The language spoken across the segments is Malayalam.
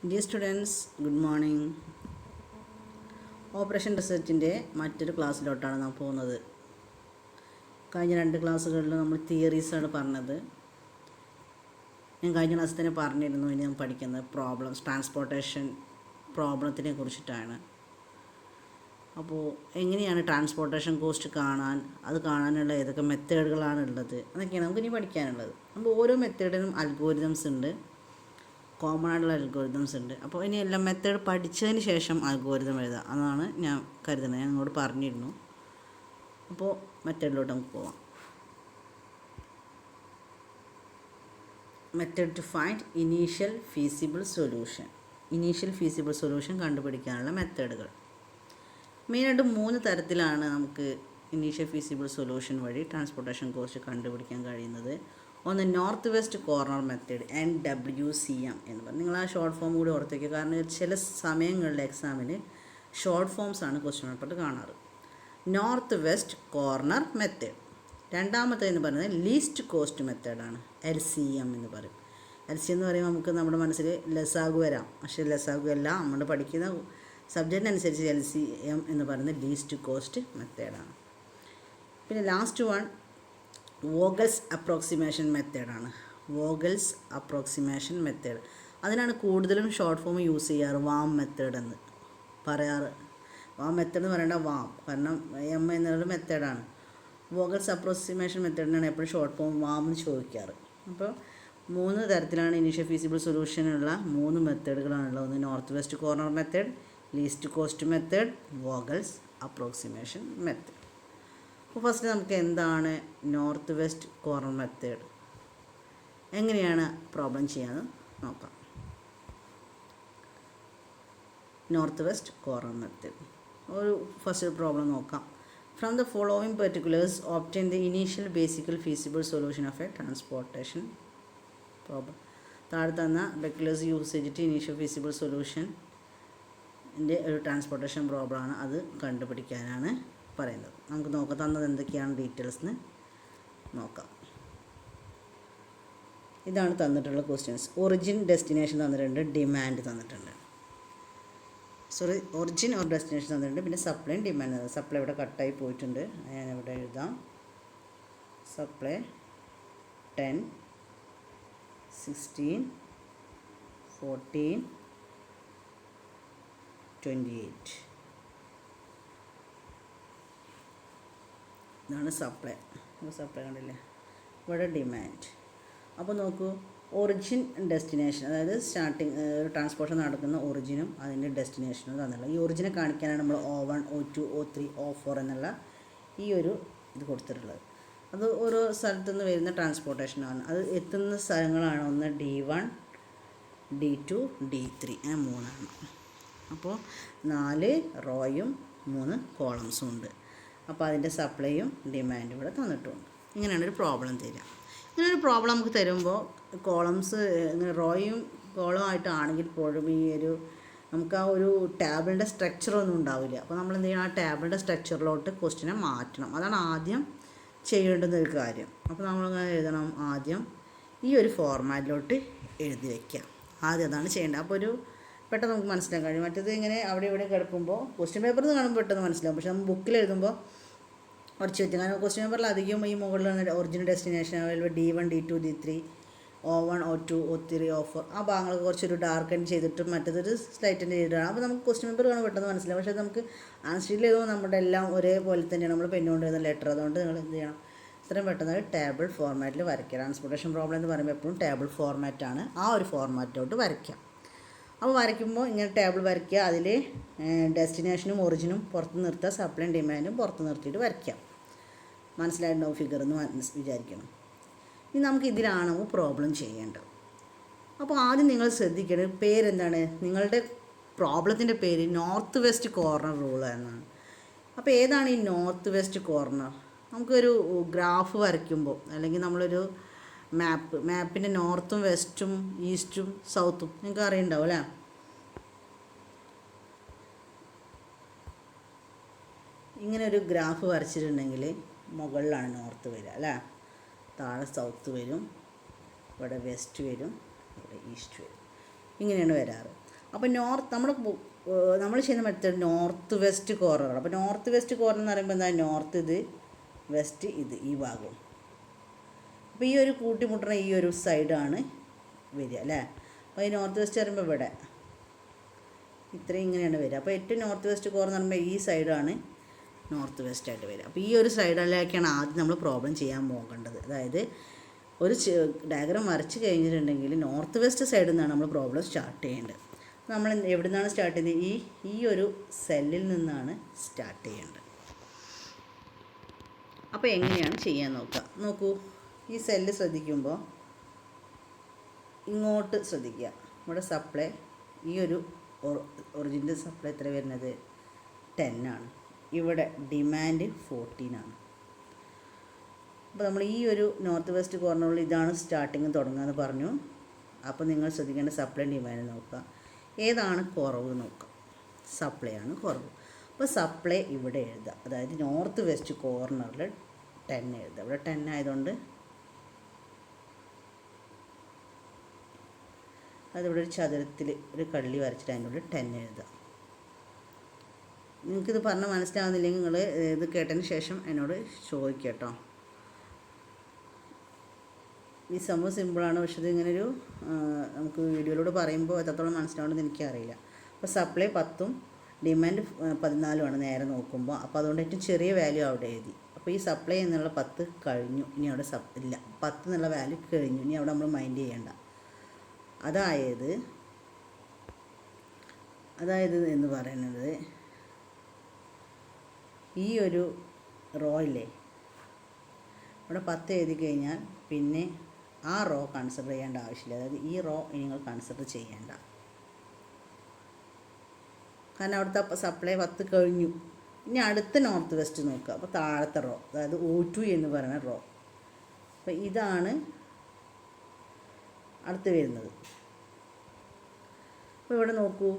Dear students, good morning. Operation റിസർച്ചിൻ്റെ മറ്റൊരു ക്ലാസ്സിലോട്ടാണ് നാം പോകുന്നത്. കഴിഞ്ഞ 2 ക്ലാസ്സുകളിൽ നമ്മൾ തിയറീസാണ് പറഞ്ഞത്. ഞാൻ കഴിഞ്ഞ ക്ലാസ്സിൽ തന്നെ പറഞ്ഞിരുന്നു. ഇനി നമ്മൾ പഠിക്കുന്നത് ട്രാൻസ്പോർട്ടേഷൻ പ്രോബ്ലത്തിനെ കുറിച്ചിട്ടാണ്. അപ്പോൾ എങ്ങനെയാണ് ട്രാൻസ്പോർട്ടേഷൻ കോസ്റ്റ് അത് കാണാനുള്ള ഏതൊക്കെ മെത്തേഡുകളാണ് ഉള്ളത് അതൊക്കെയാണ് നമുക്ക് ഇനി പഠിക്കാനുള്ളത്. അപ്പോൾ ഓരോ മെത്തേഡിനും അൽഗോരിതംസ് ഉണ്ട്, കോമൺ ആയിട്ടുള്ള അൽഗോരിതംസ് ഉണ്ട്. അപ്പോൾ ഇനി എല്ലാം മെത്തേഡ് പഠിച്ചതിന് ശേഷം അൽഗോരിതം എഴുതാം എന്നാണ് ഞാൻ കരുതുന്നത്. ഞാൻ നിങ്ങളോട് പറഞ്ഞിരുന്നു. അപ്പോൾ മെത്തേഡിലോട്ട് നമുക്ക് പോവാം. Method to find initial feasible solution കണ്ടുപിടിക്കാനുള്ള മെത്തേഡുകൾ മെയിനായിട്ട് 3 തരത്തിലാണ് നമുക്ക് ഇനീഷ്യൽ ഫീസിബിൾ സൊല്യൂഷൻ വഴി ട്രാൻസ്പോർട്ടേഷൻ കോസ്റ്റ് കണ്ടുപിടിക്കാൻ കഴിയുന്നത്. ഒന്ന് north west corner method, NWCM എന്ന് പറയും. നിങ്ങൾ ആ ഷോർട്ട് ഫോം കൂടി ഓർത്തേക്കുക. കാരണം ചില സമയങ്ങളിൽ എക്സാമിന് ഷോർട്ട് ഫോംസാണ് ക്വസ്റ്റ്യൻ പേപ്പറിൽ കാണാറ്. North west corner method. രണ്ടാമത്തേന്ന് പറയുന്നത് ലീസ്റ്റ് കോസ്റ്റ് മെത്തേഡാണ്, LCM എന്ന് പറയും. LCM എന്ന് പറയുമ്പോൾ നമുക്ക് നമ്മുടെ മനസ്സിൽ ലസാഗു വരാം, പക്ഷേ ലസാഗു അല്ല. നമ്മൾ പഠിക്കുന്ന സബ്ജക്റ്റിനനുസരിച്ച് LCM എന്ന് പറയുന്നത് ലീസ്റ്റ് കോസ്റ്റ് മെത്തേഡാണ്. പിന്നെ last one Vogel's approximation method. അതിനാണ് കൂടുതലും ഷോർട്ട് ഫോം യൂസ് ചെയ്യാറ്, വാം മെത്തേഡ് എന്ന് പറയാറ്. വാം മെത്തേഡ് എന്ന് പറയേണ്ട വാം, കാരണം M എന്നുള്ള മെത്തേഡാണ്. വോഗൽസ് അപ്രോക്സിമേഷൻ മെത്തേഡിനാണ് എപ്പോഴും ഷോർട്ട് ഫോം വാം എന്ന് ചോദിക്കാറ്. അപ്പോൾ 3 തരത്തിലാണ് ഇനീഷ്യൽ ഫീസിബിൾ സൊല്യൂഷനുള്ള 3 മെത്തേഡുകളാണുള്ളത്. ഒന്ന് north west corner method, least cost method, Vogel's approximation method. അപ്പോൾ ഫസ്റ്റ് നമുക്ക് എന്താണ് നോർത്ത് വെസ്റ്റ് കോർണർ മെത്തേഡ്, എങ്ങനെയാണ് പ്രോബ്ലം ചെയ്യാമെന്ന് നോക്കാം. North west corner method first problem നോക്കാം. From the following particulars obtain the initial basic feasible solution of a transportation problem. താഴെ തന്ന പെർട്ടിക്കുലേഴ്സ് യൂസ് ചെയ്തിട്ട് ഇനീഷ്യൽ ഫീസിബിൾ സൊല്യൂഷൻ്റെ ഒരു ട്രാൻസ്പോർട്ടേഷൻ പ്രോബ്ലമാണ്. അത് കണ്ടുപിടിക്കാനാണ് പറയുന്നത്. നമുക്ക് നോക്കാം തന്നത് എന്തൊക്കെയാണ് ഡീറ്റെയിൽസ് എന്ന് നോക്കാം. ഇതാണ് തന്നിട്ടുള്ള ക്വസ്റ്റ്യൻസ്. ഒറിജിൻ, ഡെസ്റ്റിനേഷൻ തന്നിട്ടുണ്ട്, ഡിമാൻഡ് തന്നിട്ടുണ്ട്. ഒറിജിൻ ഓർ ഡെസ്റ്റിനേഷൻ തന്നിട്ടുണ്ട്, പിന്നെ സപ്ലൈ ഡിമാൻഡ്. സപ്ലൈ ഇവിടെ കട്ടായി പോയിട്ടുണ്ട്, ഞാനിവിടെ എഴുതാം. സപ്ലൈ 10, 16, 14, 28. ഇതാണ് സപ്ലൈ കണ്ടില്ലേ. ഇവിടെ ഡിമാൻഡ്. അപ്പോൾ നോക്കൂ, ഒറിജിൻ, ഡെസ്റ്റിനേഷൻ, അതായത് സ്റ്റാർട്ടിങ് ട്രാൻസ്പോർട്ടേഷൻ നടക്കുന്ന ഒറിജിനും അതിൻ്റെ ഡെസ്റ്റിനേഷനും തന്നിട്ടുള്ളത്. ഈ ഒറിജിനെ കാണിക്കാനാണ് നമ്മൾ O1, O2, O3, O4 എന്നുള്ള ഈ ഒരു ഇത് കൊടുത്തിട്ടുള്ളത്. അത് ഓരോ സ്ഥലത്തു നിന്ന് വരുന്ന ട്രാൻസ്പോർട്ടേഷനാണ്. അത് എത്തുന്ന സ്ഥലങ്ങളാണ്. ഒന്ന് D1, D2, D3, അങ്ങനെ 3ആണ്. അപ്പോൾ 4 റോയും 3 കോളംസും ഉണ്ട്. അപ്പോൾ അതിൻ്റെ സപ്ലൈയും ഡിമാൻഡും ഇവിടെ തന്നിട്ടുണ്ട്. ഇങ്ങനെയാണ് ഒരു പ്രോബ്ലം തരിക. ഇങ്ങനൊരു പ്രോബ്ലം നമുക്ക് തരുമ്പോൾ കോളംസ് ഇങ്ങനെ റോയും കോളമായിട്ടാണെങ്കിൽ പോലും നമുക്ക് ആ ഒരു ടേബിളിൻ്റെ സ്ട്രക്ചറൊന്നും ഉണ്ടാവില്ല. അപ്പോൾ നമ്മൾ എന്ത് ചെയ്യണം, ആ ടേബിളിൻ്റെ സ്ട്രക്ചറിലോട്ട് ക്വസ്റ്റിനെ മാറ്റണം. അതാണ് ആദ്യം ചെയ്യേണ്ടുന്ന ഒരു കാര്യം. അപ്പോൾ നമ്മളിങ്ങനെ എഴുതണം, ആദ്യം ഈ ഒരു ഫോർമാറ്റിലോട്ട് എഴുതി വയ്ക്കാം. ആദ്യം അതാണ് ചെയ്യേണ്ടത്. അപ്പോൾ പെട്ടെന്ന് നമുക്ക് മനസ്സിലാക്കാൻ കഴിയും. മറ്റേത് ഇങ്ങനെ അവിടെ ഇവിടെ കിടക്കുമ്പോൾ ക്വസ്റ്റ്യൻ പേപ്പറിൽ നിന്ന് കാണുമ്പോൾ പെട്ടെന്ന് മനസ്സിലാവും, പക്ഷേ നമ്മൾ ബുക്കിൽ എഴുതുമ്പോൾ കുറച്ച് വ്യത്യാസം. കാരണം ക്വസ്റ്റ്യൻ പേപ്പറിൽ അധികം ഈ മുകളിൽ original destination D1, D2, D3, O1, O2, O3, O4 ആ ഭാഗങ്ങളൊക്കെ കുറച്ചൊരു ഡാർക്കൻ ചെയ്തിട്ടും മറ്റേതൊരു സ്ലൈറ്റിൻ്റെ ചെയ്തിട്ടാണ്. അപ്പോൾ നമുക്ക് ക്വസ്റ്റ്യൻ പേപ്പർ കാണുമ്പോൾ പെട്ടെന്ന് മനസ്സിലാവും. പക്ഷേ നമുക്ക് ആൻസറിൽ എഴുതുമ്പോൾ നമ്മുടെ എല്ലാം ഒരേപോലെ തന്നെയാണ്. നമ്മൾ പെന്നുകൊണ്ട് എഴുതുന്ന ലെറ്റർ. അതുകൊണ്ട് നിങ്ങൾ എന്ത് ചെയ്യണം, ഇത്രയും പെട്ടെന്ന് ടേബിൾ ഫോർമാറ്റിൽ വരയ്ക്കുക. ട്രാൻസ്പോർട്ടേഷൻ പ്രോബ്ലം എന്ന് പറയുമ്പോൾ എപ്പോഴും ടേബിൾ ഫോർമാറ്റാണ്. ആ ഒരു ഫോർമാറ്റിലോട്ട് വരയ്ക്കാം. അപ്പോൾ വരയ്ക്കുമ്പോൾ ഇങ്ങനെ ടേബിൾ വരയ്ക്കുക. അതിൽ ഡെസ്റ്റിനേഷനും ഒറിജിനും പുറത്ത് നിർത്തുക, സപ്ലൈ ഡിമാൻഡും പുറത്ത് നിർത്തിയിട്ട് വരയ്ക്കാം. മനസ്സിലായിട്ടുണ്ടാവും ഫിഗർ എന്ന് വിചാരിക്കണം. ഇനി നമുക്ക് ഇതിലാണ് പ്രോബ്ലം ചെയ്യേണ്ടത്. അപ്പോൾ ആദ്യം നിങ്ങൾ ശ്രദ്ധിക്കേണ്ടത് പേരെന്താണ്, നിങ്ങളുടെ പ്രോബ്ലത്തിൻ്റെ പേര് നോർത്ത് വെസ്റ്റ് കോർണർ റൂൾ എന്നാണ്. അപ്പോൾ ഏതാണ് ഈ നോർത്ത് വെസ്റ്റ് കോർണർ? നമുക്കൊരു ഗ്രാഫ് വരയ്ക്കുമ്പോൾ, അല്ലെങ്കിൽ നമ്മളൊരു മാപ്പിൻ്റെ നോർത്തും വെസ്റ്റും ഈസ്റ്റും സൗത്തും നിങ്ങൾക്ക് അറിയുന്നുണ്ടാവും അല്ലേ. ഇങ്ങനെ ഒരു ഗ്രാഫ് വരച്ചിട്ടുണ്ടെങ്കിൽ മുകളിലാണ് നോർത്ത് വരിക അല്ലേ, താഴെ സൗത്ത് വരും, ഇവിടെ വെസ്റ്റ് വരും, ഇവിടെ ഈസ്റ്റ് വരും. ഇങ്ങനെയാണ് വരാറ്. അപ്പോൾ നമ്മൾ ചെയ്യുന്ന മെത്തേഡ് നോർത്ത് വെസ്റ്റ് കോർണർ. അപ്പോൾ നോർത്ത് വെസ്റ്റ് കോർണർ എന്ന് പറയുമ്പോൾ എന്താ, നോർത്ത് ഇത്, വെസ്റ്റ് ഇത്, ഈ ഭാഗവും. അപ്പോൾ ഈ ഒരു കൂട്ടിമുട്ടുന്ന ഈ ഒരു സൈഡാണ് വരിക അല്ലേ. അപ്പോൾ ഈ നോർത്ത് വെസ്റ്റ് പറയുമ്പോൾ ഇവിടെ ഇത്രയും ഇങ്ങനെയാണ് വരിക. അപ്പോൾ ഏറ്റവും നോർത്ത് വെസ്റ്റ് കോർണർ എന്ന് പറയുമ്പോൾ ഈ സൈഡാണ് നോർത്ത് വെസ്റ്റ് ആയിട്ട് വരിക. അപ്പോൾ ഈ ഒരു സൈഡിലേക്കാണ് ആദ്യം നമ്മൾ പ്രോബ്ലം ചെയ്യാൻ പോകേണ്ടത്. അതായത് ഒരു ഡയഗ്രാം വരച്ച് കഴിഞ്ഞിട്ടുണ്ടെങ്കിൽ നോർത്ത് വെസ്റ്റ് സൈഡിൽ നിന്നാണ് നമ്മൾ പ്രോബ്ലം സ്റ്റാർട്ട് ചെയ്യേണ്ടത്. നമ്മൾ എവിടെ നിന്നാണ് സ്റ്റാർട്ട് ചെയ്യുന്നത്, ഈ ഒരു സെല്ലിൽ നിന്നാണ് സ്റ്റാർട്ട് ചെയ്യേണ്ടത്. അപ്പോൾ എങ്ങനെയാണ് ചെയ്യാൻ നോക്കൂ. ഈ സെല്ല് ശ്രദ്ധിക്കുമ്പോൾ ഇങ്ങോട്ട് ശ്രദ്ധിക്കുക. ഇവിടെ സപ്ലൈ, ഈ ഒരു ഒറിജിൻ്റെ സപ്ലൈ എത്ര വരുന്നത് 10 ആണ്. ഇവിടെ ഡിമാൻഡ് 14 ആണ്. അപ്പോൾ നമ്മൾ ഈ ഒരു നോർത്ത് വെസ്റ്റ് കോർണറിൽ ഇതാണ് സ്റ്റാർട്ടിങ് തുടങ്ങുകയെന്ന് പറഞ്ഞു. അപ്പോൾ നിങ്ങൾ ശ്രദ്ധിക്കേണ്ട സപ്ലൈ ഡിമാൻഡ് നോക്കുക. ഏതാണ് കുറവ് നോക്കുക, സപ്ലൈ ആണ് കുറവ്. അപ്പോൾ സപ്ലൈ ഇവിടെ എഴുതുക. അതായത് നോർത്ത് വെസ്റ്റ് കോർണറിൽ 10 എഴുതുക. ഇവിടെ 10 ആയതുകൊണ്ട് അതിവിടെ ഒരു ചതുരത്തിൽ ഒരു കള്ളി വരച്ചിട്ട് അതിൻ്റെ ഉള്ളിൽ 10 എഴുതുക. നിങ്ങൾക്കിത് പറഞ്ഞാൽ മനസ്സിലാവുന്നില്ലെങ്കിൽ നിങ്ങൾ ഇത് കേട്ടതിന് ശേഷം എന്നോട് ചോദിക്കുക കേട്ടോ. ഈ സംഭവം സിമ്പിളാണ്, പക്ഷേ ഇത് ഇങ്ങനൊരു നമുക്ക് വീഡിയോയിലൂടെ പറയുമ്പോൾ എത്രത്തോളം മനസ്സിലാവുമെന്ന് എനിക്കറിയില്ല. അപ്പോൾ സപ്ലൈ 10ഉം ഡിമാൻഡ് 14ഉമാണ് നേരെ നോക്കുമ്പോൾ. അപ്പോൾ അതുകൊണ്ട് ഏറ്റവും ചെറിയ വാല്യൂ അവിടെ എഴുതി. അപ്പോൾ ഈ സപ്ലൈ എന്നുള്ള 10 കഴിഞ്ഞു, ഇനി അവിടെ ഇല്ല, 10 എന്നുള്ള വാല്യൂ കഴിഞ്ഞു, ഇനി അവിടെ നമ്മൾ മൈൻഡ് ചെയ്യേണ്ട. അതായത് എന്ന് പറയുന്നത് ഈ ഒരു റോയില്ലേ, ഇവിടെ 10 എഴുതി കഴിഞ്ഞാൽ പിന്നെ ആ റോ കൺസിഡർ ചെയ്യേണ്ട ആവശ്യമില്ല. അതായത് ഈ റോ നിങ്ങൾ കൺസിഡർ ചെയ്യേണ്ട, കാരണം അവിടുത്തെ സപ്ലൈ 10 കഴിഞ്ഞു. ഇനി അടുത്ത നോർത്ത് വെസ്റ്റ് നോക്കുക. അപ്പോൾ താഴത്തെ റോ, അതായത് O2 എന്ന് പറയുന്ന റോ. അപ്പോൾ ഇതാണ് അടുത്ത് വരുന്നത്. അപ്പോൾ ഇവിടെ നോക്കൂ,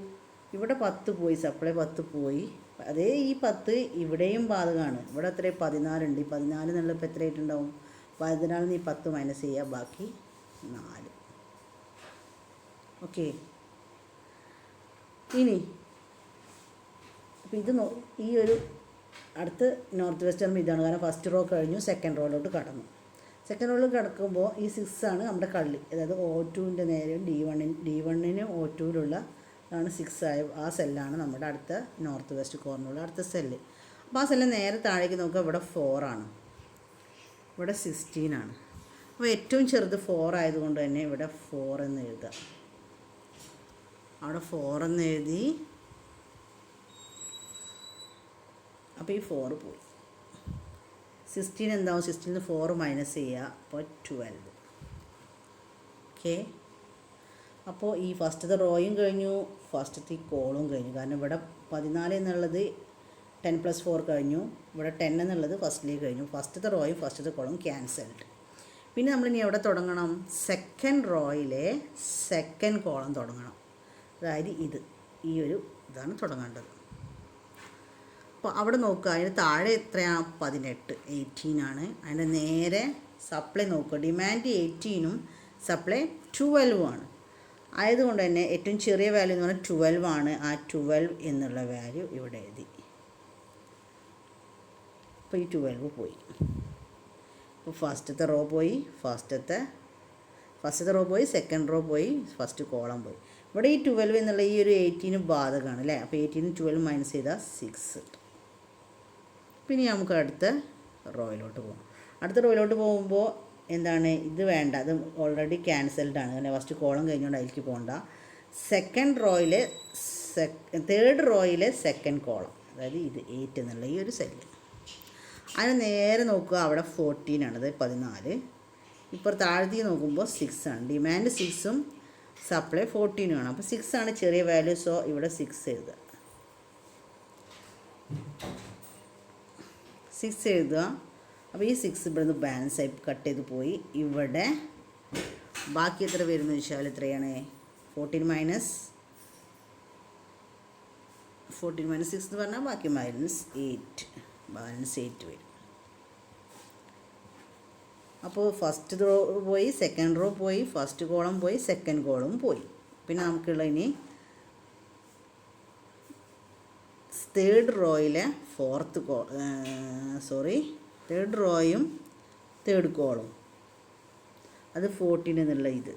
ഇവിടെ 10 പോയി, സപ്ലൈ 10 പോയി. അതേ ഈ 10 ഇവിടെയും ബാധകമാണ്. ഇവിടെ എത്ര 14 ഉണ്ട്. ഈ 14 എന്നുള്ളപ്പോൾ എത്ര ആയിട്ടുണ്ടാവും, 14 ഈ 10 മൈനസ് ചെയ്യുക, ബാക്കി 4. ഓക്കെ. ഇനി അപ്പോൾ ഇത് ഈ ഒരു അടുത്ത നോർത്ത് വെസ്റ്റ് ആകുമ്പോൾ ഇതാണ്, കാരണം ഫസ്റ്റ് റോ കഴിഞ്ഞു, സെക്കൻഡ് റോയിലോട്ട് കടന്നു. സെക്കൻഡ് റോയിൽ കിടക്കുമ്പോൾ ഈ 6 ആണ് നമ്മുടെ കള്ളി. അതായത് O2ൻ്റെ നേരെയും D1നും O2യിലുള്ള ആണ് 6 ആയ ആ സെല്ലാണ് നമ്മുടെ അടുത്ത നോർത്ത് വെസ്റ്റ് കോർണറിലുള്ള അടുത്ത സെല്ല്. അപ്പോൾ ആ സെല്ല് നേരെ താഴേക്ക് നോക്കുക. ഇവിടെ 4 ആണ്, ഇവിടെ 16 ആണ്. അപ്പോൾ ഏറ്റവും ചെറുത് 4 ആയതുകൊണ്ട് തന്നെ ഇവിടെ 4 എന്ന് എഴുതുക. അവിടെ 4 എന്ന് എഴുതി. അപ്പോൾ ഈ 4 പോയി. 16 എന്താവും, 16 4 മൈനസ് ചെയ്യുക, അപ്പോൾ 12. ഓക്കെ. അപ്പോൾ ഈ ഫസ്റ്റത്തെ റോയും കഴിഞ്ഞു, ഫസ്റ്റത്തെ ഈ കോളും കഴിഞ്ഞു. കാരണം ഇവിടെ 14 എന്നുള്ളത് 10 + 4 കഴിഞ്ഞു, ഇവിടെ 10 എന്നുള്ളത് ഫസ്റ്റിലേക്ക് കഴിഞ്ഞു. ഫസ്റ്റത്തെ റോയും ഫസ്റ്റത്തെ കോളും ക്യാൻസൽഡ്. പിന്നെ നമ്മളിനി എവിടെ തുടങ്ങണം, സെക്കൻഡ് റോയിലെ സെക്കൻഡ് കോളം തുടങ്ങണം. അതായത് ഈ ഒരു ഇതാണ് തുടങ്ങേണ്ടത്. അപ്പോൾ അവിടെ നോക്കുക, അതിന് താഴെ എത്രയാണ്, 18 ആണ്. അതിൻ്റെ നേരെ സപ്ലൈ നോക്കുക. ഡിമാൻഡ് 18ഉം സപ്ലൈ 12ഉം ആണ്. ആയതുകൊണ്ട് തന്നെ ഏറ്റവും ചെറിയ വാല്യൂ എന്ന് പറഞ്ഞാൽ 12 ആണ്. ആ 12 എന്നുള്ള വാല്യൂ ഇവിടെ എഴുതി. അപ്പോൾ ഈ 12 പോയി. അപ്പോൾ ഫസ്റ്റത്തെ റോ പോയി, ഫസ്റ്റത്തെ റോ പോയി, സെക്കൻഡ് റോ പോയി, ഫസ്റ്റ് കോളം പോയി. ഇവിടെ ഈ 12 എന്നുള്ള ഈ ഒരു 18 ബാധകമാണ് അല്ലേ. അപ്പോൾ 18 12 മൈനസ് ചെയ്താൽ 6. പിന്നെ നമുക്ക് അടുത്ത റോയിലോട്ട് പോകാം. അടുത്ത റോയിലോട്ട് പോകുമ്പോൾ എന്താണ്, ഇത് വേണ്ട, അത് ഓൾറെഡി ക്യാൻസൽഡ് ആണ്. അങ്ങനെ ഫസ്റ്റ് കോളം കഴിഞ്ഞുകൊണ്ട് അതിലേക്ക് പോകണ്ട. സെക്കൻഡ് റോയിലെ തേർഡ് റോയിലെ സെക്കൻഡ് കോളം, അതായത് 8 എന്നുള്ള ഈ ഒരു സെല്ല്. അതിന് നേരെ നോക്കുക, അവിടെ 14 ആണ്, അത് 14. ഇപ്പോൾ താഴത്തേക്ക് നോക്കുമ്പോൾ 6 ആണ്. ഡിമാൻഡ് 6ഉം സപ്ലൈ 14 ആണ്. അപ്പോൾ 6 ആണ് ചെറിയ വാല്യൂ. സോ ഇവിടെ 6 എഴുതുക. 6 എഴുതുക. അപ്പോൾ ഈ 6 ഇവിടുന്ന് ബാലൻസ് ആയി കട്ട് ചെയ്ത് പോയി. ഇവിടെ ബാക്കി എത്ര വരുന്നു വെച്ചാൽ എത്രയാണ്, 14 മൈനസ് 6 എന്ന് പറഞ്ഞാൽ ബാക്കി -8, ബാലൻസ് 8 വരും. അപ്പോൾ ഫസ്റ്റ് റോ പോയി, സെക്കൻഡ് റോ പോയി, ഫസ്റ്റ് കോളം പോയി, സെക്കൻഡ് കോളം പോയി. പിന്നെ നമുക്കുള്ള ഇനി തേർഡ് റോയിലെ തേർഡ് റോയും തേർഡ് കോളും അത് 14 എന്നുള്ള ഇത്.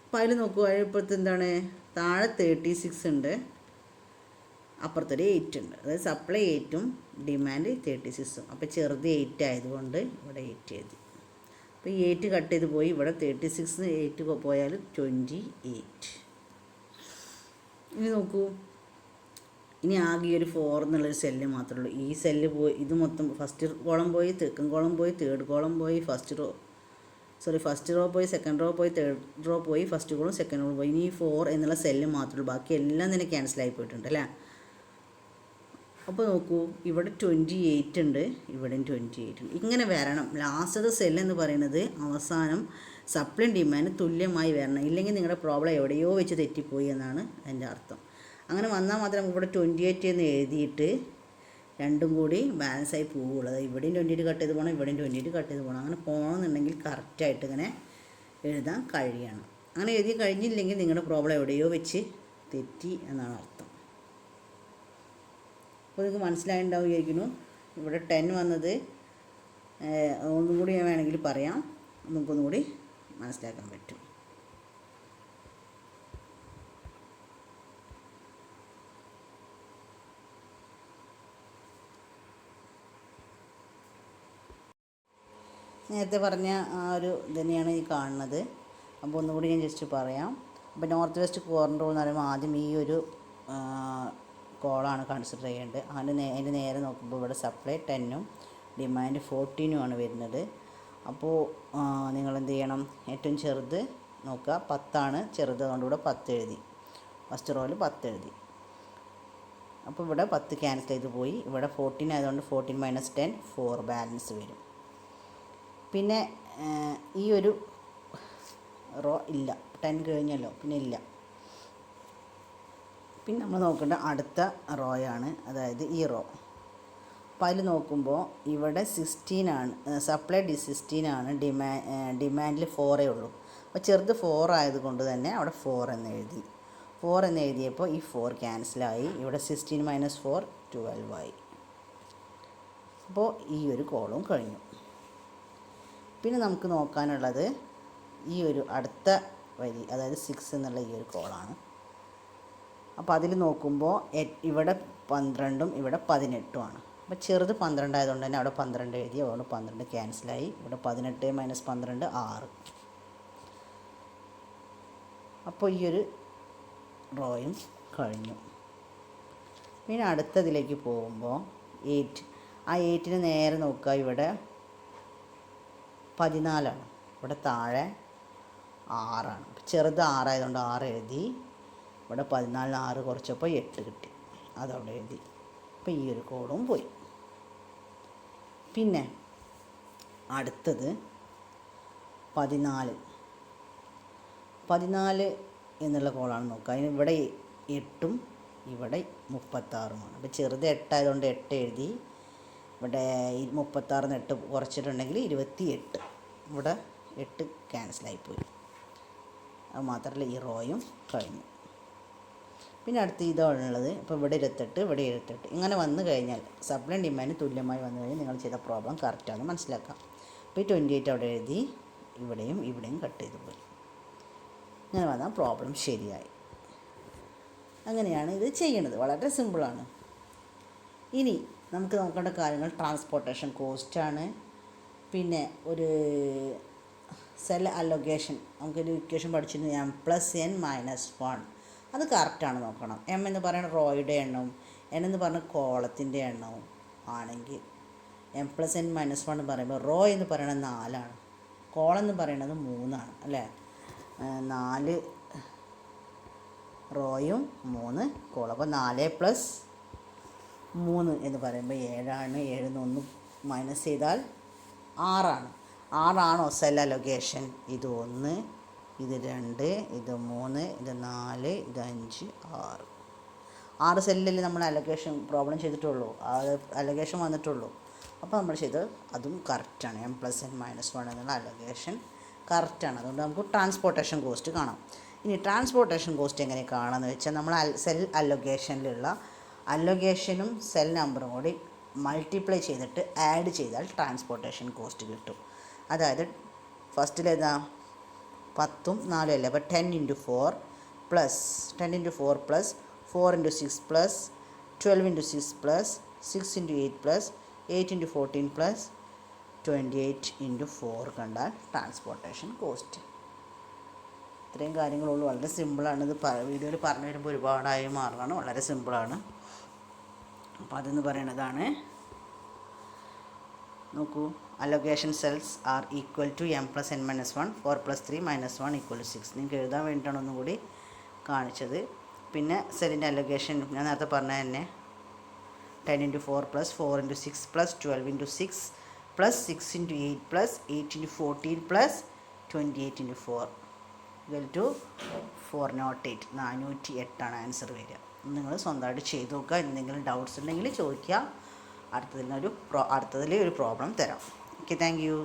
അപ്പോൾ അതിൽ നോക്കുക, ഇപ്പോഴത്തെ എന്താണ്, താഴെ 36 ഉണ്ട്, അപ്പുറത്തൊരു 8 ഉണ്ട്. അതായത് സപ്ലൈ 8ഉം ഡിമാൻഡ് 36ഉം. അപ്പോൾ ചെറുത് 8 ആയതുകൊണ്ട് ഇവിടെ 8 എഴുതി. അപ്പോൾ ഈ 8 കട്ട് ചെയ്ത് പോയി, ഇവിടെ 36 8 പോയാൽ 28. ഇനി നോക്കൂ, ഇനി ആകെ ഒരു 4 എന്നുള്ളൊരു സെല്ല് മാത്രമേ ഉള്ളൂ. ഈ സെല്ല് പോയി, ഇത് മൊത്തം ഫസ്റ്റ് കോളം പോയി, സെക്കൻഡ് കോളം പോയി, തേർഡ് കോളം പോയി, ഫസ്റ്റ് റോ പോയി, സെക്കൻഡ് റോ പോയി, തേർഡ് റോ പോയി, ഫസ്റ്റ് കോളും സെക്കൻഡ് കോളും പോയി. ഇനി ഈ 4 എന്നുള്ള സെല്ല് മാത്രമേ ഉള്ളൂ. ബാക്കി എല്ലാം തന്നെ ക്യാൻസലായി പോയിട്ടുണ്ട് അല്ലേ. അപ്പോൾ നോക്കൂ, ഇവിടെ 28 ഉണ്ട്, ഇവിടെയും 28 ഉണ്ട്. ഇങ്ങനെ വരണം. ലാസ്റ്റത്തെ സെല്ല് എന്ന് പറയുന്നത് അവസാനം സപ്ലൈ ഡിമാൻഡ് തുല്യമായി വരണം. ഇല്ലെങ്കിൽ നിങ്ങളുടെ പ്രോബ്ലം എവിടെയോ വെച്ച് തെറ്റിപ്പോയി എന്നാണ് എൻ്റെ അർത്ഥം. അങ്ങനെ വന്നാൽ മാത്രമേ നമുക്ക് ഇവിടെ 28 എന്ന് എഴുതിയിട്ട് രണ്ടും കൂടി ബാലൻസായി പോവുള്ളൂ. അതായത് ഇവിടെയും 28 കട്ട് ചെയ്ത് പോകണം, ഇവിടെയും 28 കട്ട് ചെയ്ത് പോകണം. അങ്ങനെ പോകണമെന്നുണ്ടെങ്കിൽ കറക്റ്റായിട്ട് ഇങ്ങനെ എഴുതാൻ കഴിയണം. അങ്ങനെ എഴുതി കഴിഞ്ഞില്ലെങ്കിൽ നിങ്ങളുടെ പ്രോബ്ലം എവിടെയോ വെച്ച് തെറ്റി എന്നാണ് അർത്ഥം. അപ്പോൾ നിങ്ങൾക്ക് മനസ്സിലായിട്ടുണ്ടാവും വിചാരിക്കുന്നു. ഇവിടെ 10 വന്നത് ഒന്നും കൂടി ഞാൻ വേണമെങ്കിൽ പറയാം, നമുക്കൊന്നും കൂടി മനസ്സിലാക്കാൻ പറ്റും. നേരത്തെ പറഞ്ഞ ആ ഒരു തന്നെയാണ് ഈ കാണുന്നത്. അപ്പോൾ ഒന്നുകൂടി ഞാൻ ജസ്റ്റ് പറയാം. അപ്പോൾ നോർത്ത് വെസ്റ്റ് കോർണർ എന്ന് പറയുമ്പോൾ ആദ്യം ഈ ഒരു കോളാണ് കൺസിഡർ ചെയ്യേണ്ടത്. അങ്ങനെ അതിൻ്റെ നേരെ നോക്കുമ്പോൾ ഇവിടെ സപ്ലൈ 10ഉം ഡിമാൻഡ് 14ഉം ആണ് വരുന്നത്. അപ്പോൾ നിങ്ങൾ എന്ത് ചെയ്യണം, ഏറ്റവും ചെറുത് നോക്കുക, 10 ചെറുത്, അതുകൊണ്ട് ഇവിടെ 10 എഴുതി. ഫസ്റ്റ് റോയിൽ 10 എഴുതി. അപ്പോൾ ഇവിടെ 10 ക്യാൻസൽ ചെയ്ത് പോയി. ഇവിടെ 14 ആയതുകൊണ്ട് 14 - 10 4 ബാലൻസ് വരും. പിന്നെ ഈ ഒരു റോ ഇല്ല, 10 കഴിഞ്ഞല്ലോ, പിന്നെ ഇല്ല. പിന്നെ നമ്മൾ നോക്കേണ്ട അടുത്ത റോയാണ്, അതായത് ഈ റോ. അപ്പോൾ അതിൽ നോക്കുമ്പോൾ ഇവിടെ 16 ആണ് സപ്ലൈ, 16 ആണ്, ഡിമാൻഡിൽ 4 ഉള്ളൂ. അപ്പോൾ ചെറുത് 4 ആയതുകൊണ്ട് തന്നെ അവിടെ 4 എന്ന് എഴുതി. 4 എന്ന് എഴുതിയപ്പോൾ ഈ 4 ക്യാൻസലായി. ഇവിടെ 16 - 4 12 ആയി. അപ്പോൾ ഈ ഒരു കോളും കഴിഞ്ഞു. പിന്നെ നമുക്ക് നോക്കാനുള്ളത് ഈ ഒരു അടുത്ത വരി, അതായത് 6 എന്നുള്ള ഈ ഒരു കോളാണ്. അപ്പോൾ അതിൽ നോക്കുമ്പോൾ ഇവിടെ 12ഉം ഇവിടെ 18ഉമാണ്. അപ്പോൾ ചെറുത് 12 ആയതുകൊണ്ട് തന്നെ അവിടെ 12 എഴുതി, അതുകൊണ്ട് 12 ക്യാൻസലായി. ഇവിടെ 18 - 12 6. അപ്പോൾ ഈ ഒരു റോയും കഴിഞ്ഞു. പിന്നെ അടുത്തതിലേക്ക് പോകുമ്പോൾ 8, ആ 8ന് നേരെ നോക്കുക, ഇവിടെ 14 ആണ്, ഇവിടെ താഴെ 6 ആണ്. ചെറുത് 6 ആയതുകൊണ്ട് 6 എഴുതി. ഇവിടെ 14 6 കുറച്ചപ്പോൾ 8 കിട്ടി, അതവിടെ എഴുതി. അപ്പോൾ ഈ ഒരു കോഡും പോയി. പിന്നെ അടുത്തത് 14 എന്നുള്ള കോളാണ് നോക്കുക. അതിന് ഇവിടെ 8ഉം ഇവിടെ 36ഉമാണ്. അപ്പോൾ ചെറുത് 8 ആയതുകൊണ്ട് 8 എഴുതി. ഇവിടെ 36 8 കുറച്ചിട്ടുണ്ടെങ്കിൽ 28. ഇവിടെ 8 ക്യാൻസലായിപ്പോയി. അത് മാത്രമല്ല ഈ റോയും കഴിഞ്ഞു. പിന്നെ അടുത്ത് ഇതാണുള്ളത്. ഇപ്പോൾ ഇവിടെ 28, ഇവിടെ 28. ഇങ്ങനെ വന്നു കഴിഞ്ഞാൽ സപ്ലൈ ഡിമാൻഡ് തുല്യമായി വന്നു കഴിഞ്ഞാൽ നിങ്ങൾ ചെയ്ത പ്രോബ്ലം കറക്റ്റാണെന്ന് മനസ്സിലാക്കാം. അപ്പോൾ ഈ 28 അവിടെ എഴുതി, ഇവിടെയും കട്ട് ചെയ്ത് പോയി. ഇങ്ങനെ വന്നാൽ പ്രോബ്ലം ശരിയായി. അങ്ങനെയാണ് ഇത് ചെയ്യണത്. വളരെ സിമ്പിളാണ്. ഇനി നമുക്ക് നോക്കേണ്ട കാര്യങ്ങൾ ട്രാൻസ്പോർട്ടേഷൻ കോസ്റ്റാണ്. പിന്നെ ഒരു സെൽ അലൊക്കേഷൻ, നമുക്കൊരു ഇക്വേഷൻ പഠിച്ചിരുന്നു, M+N-1. അത് കറക്റ്റാണ് നോക്കണം. M എന്ന് പറയുന്നത് റോയുടെ എണ്ണവും N എന്ന് പറഞ്ഞാൽ കോളത്തിൻ്റെ എണ്ണവും ആണെങ്കിൽ M+N-1 എന്ന് പറയുമ്പോൾ റോ എന്ന് പറയുന്നത് 4 ആണ്, കോളം എന്ന് പറയുന്നത് 3 ആണ് അല്ലേ. 4 റോയും 3 കോളം. അപ്പോൾ 4 + 3 എന്ന് പറയുമ്പോൾ 7 ആണ്. 7 ന്ന് 1 മൈനസ് ചെയ്താൽ 6 ആണ്. 6 ആണോ സെൽ അലൊക്കേഷൻ? ഇത് 1, ഇത് 2, ഇത് 3, ഇത് 4, ഇത് 5, 6. 6 സെല്ലിൽ നമ്മൾ അലൊക്കേഷൻ പ്രോബ്ലം ചെയ്തിട്ടുള്ളൂ, അലൊക്കേഷൻ വന്നിട്ടുള്ളൂ. അപ്പോൾ നമ്മൾ ചെയ്തത് അതും കറക്റ്റാണ്. M+N-1 എന്നുള്ള അലൊക്കേഷൻ കറക്റ്റാണ്. അതുകൊണ്ട് നമുക്ക് ട്രാൻസ്പോർട്ടേഷൻ കോസ്റ്റ് കാണാം. ഇനി ട്രാൻസ്പോർട്ടേഷൻ കോസ്റ്റ് എങ്ങനെ കാണാമെന്ന് വെച്ചാൽ നമ്മൾ സെൽ അലൊക്കേഷനിലുള്ള അലൊക്കേഷനും സെൽ നമ്പറും കൂടി മൾട്ടിപ്ലൈ ചെയ്തിട്ട് ആഡ് ചെയ്താൽ ട്രാൻസ്പോർട്ടേഷൻ കോസ്റ്റ് കിട്ടും. അതായത് ഫസ്റ്റിലേതാ 10ഉം 4ഉം അല്ലേ, അപ്പോൾ 10 × 4 plus 4 × 6 plus 12 × 6 plus 6 × 8 plus 8 × 14 plus 28 × 4 കണ്ടാൽ ട്രാൻസ്പോർട്ടേഷൻ കോസ്റ്റ്. ഇത്രയും കാര്യങ്ങളുള്ളൂ. വളരെ സിമ്പിളാണ്. ഇത് വീഡിയോയിൽ പറഞ്ഞു വരുമ്പോൾ ഒരുപാടായി മാറുകയാണ്. വളരെ സിമ്പിളാണ്. അപ്പോൾ അതെന്ന് പറയണതാണ്. നോക്കൂ, allocation cells are equal to m + n - 1 4 + 3 - 1 = 6. നിങ്ങൾക്ക് എഴുതാൻ വേണ്ടിയിട്ടാണ് ഒന്നും കൂടി കാണിച്ചത്. പിന്നെ സെല്ലിൻ്റെ അലൊക്കേഷൻ ഞാൻ നേരത്തെ പറഞ്ഞ തന്നെ 10 × 4 plus 4 × 6 plus 12 × 6 plus 6 × 8 plus 8 × 14 plus 28 × 4 = 408. 408 answer വരിക. നിങ്ങൾ സ്വന്തമായിട്ട് ചെയ്ത് നോക്കുക. എന്തെങ്കിലും ഡൗട്ട്സ് ഉണ്ടെങ്കിൽ ചോദിക്കുക. അടുത്തതിൽ ഒരു പ്രോബ്ലം തരാം. Okay, thank you.